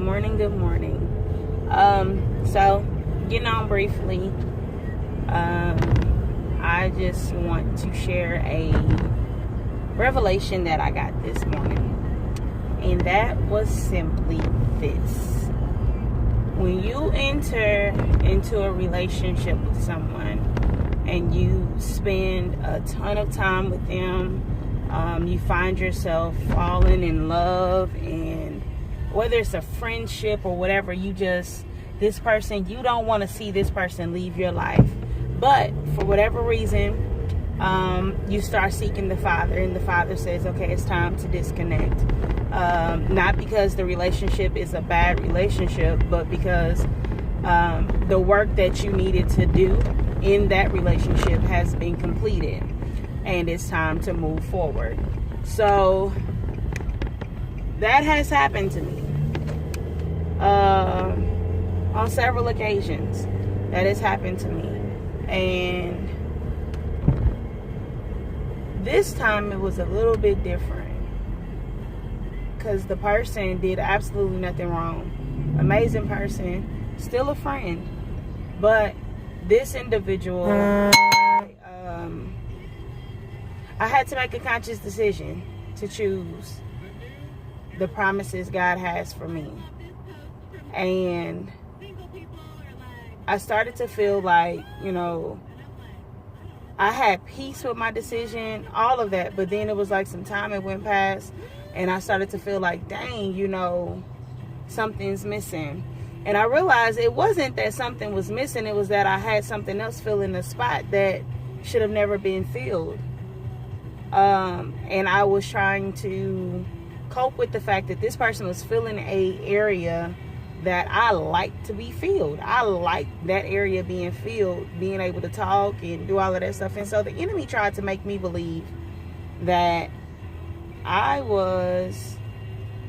morning. Good morning. So getting on briefly, I just want to share a revelation that I got this morning, and that was simply this: when you enter into a relationship with someone and you spend a ton of time with them, you find yourself falling in love, and whether it's a friendship or whatever, this person, you don't want to see this person leave your life, but for whatever reason, you start seeking the Father, and the Father says, okay, it's time to disconnect. Not because the relationship is a bad relationship, but because the work that you needed to do in that relationship has been completed, and it's time to move forward. So that has happened to me on several occasions. That has happened to me, and this time it was a little bit different because the person did absolutely nothing wrong. Amazing person, still a friend, but this individual, I had to make a conscious decision to choose the promises God has for me. And I started to feel like, I had peace with my decision, all of that. But then it was like some time had went past, and I started to feel like, dang, something's missing. And I realized it wasn't that something was missing. It was that I had something else filling the spot that should have never been filled. And I was trying to cope with the fact that this person was filling a area that I like to be filled. I like that area being filled, being able to talk and do all of that stuff. And so the enemy tried to make me believe that I was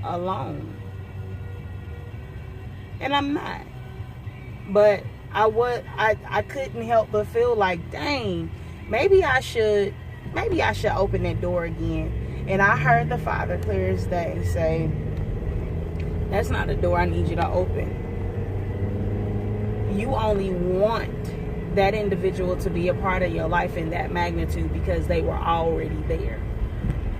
alone. And I'm not. But I couldn't help but feel like, dang, maybe I should open that door again. And I heard the Father clear as day say, that's not a door I need you to open. You only want that individual to be a part of your life in that magnitude because they were already there.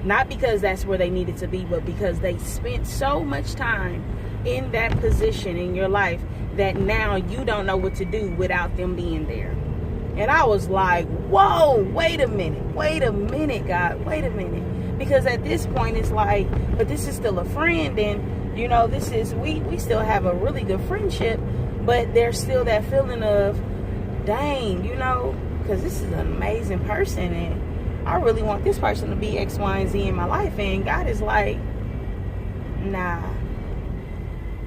Not because that's where they needed to be, but because they spent so much time in that position in your life that now you don't know what to do without them being there. And I was like, whoa, wait a minute, God, wait a minute. Because at this point, it's like, but this is still a friend, and we still have a really good friendship, but there's still that feeling of, dang, because this is an amazing person, and I really want this person to be X, Y, and Z in my life. And God is like, nah,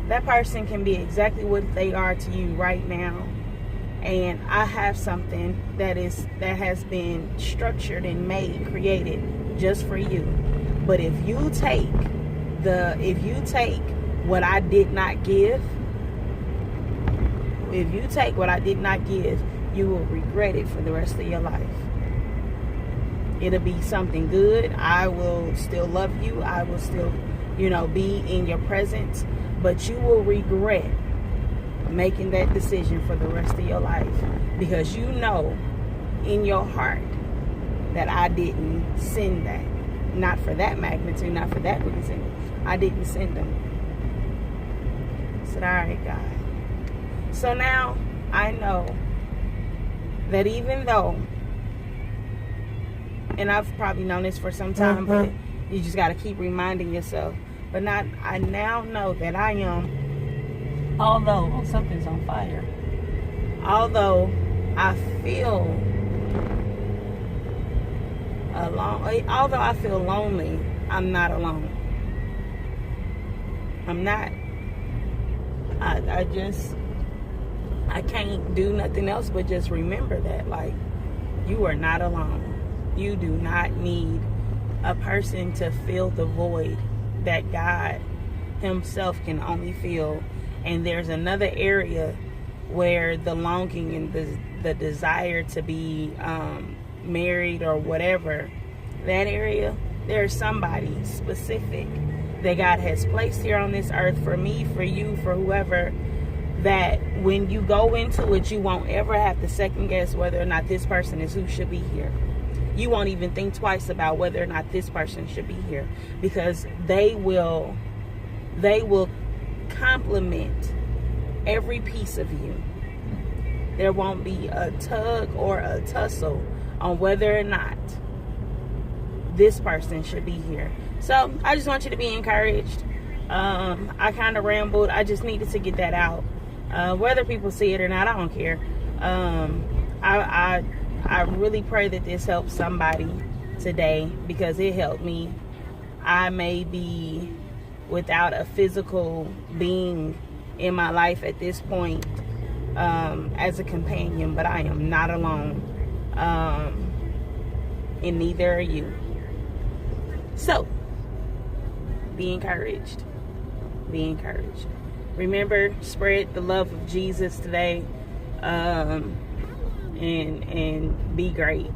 that person can be exactly what they are to you right now. And I have something that has been structured and created just for you. But if you take what I did not give, you will regret it for the rest of your life. It'll be something good. I will still love you. I will still, be in your presence. But you will regret making that decision for the rest of your life, because in your heart that I didn't send that. Not for that magnitude, not for that reason. I didn't send them. I said, all right, God. So now I know that even though, and I've probably known this for some time, but you just got to keep reminding yourself. But I now know that I am, although something's on fire, although I feel lonely, I'm not alone. I'm not. I can't do nothing else but just remember that, like, you are not alone. You do not need a person to fill the void that God himself can only fill. And there's another area where the longing and the desire to be married or whatever, that area, there's somebody specific that God has placed here on this earth for me, for you, for whoever, that when you go into it, you won't ever have to second guess whether or not this person is who should be here. You won't even think twice about whether or not this person should be here, because they will complement every piece of you. There won't be a tug or a tussle on whether or not this person should be here. So I just want you to be encouraged. I kind of rambled. I just needed to get that out. Whether people see it or not, I don't care. I really pray that this helps somebody today, because it helped me. I may be without a physical being in my life at this point as a companion, but I am not alone, and neither are you. So be encouraged. Be encouraged. Remember, spread the love of Jesus today, and be great.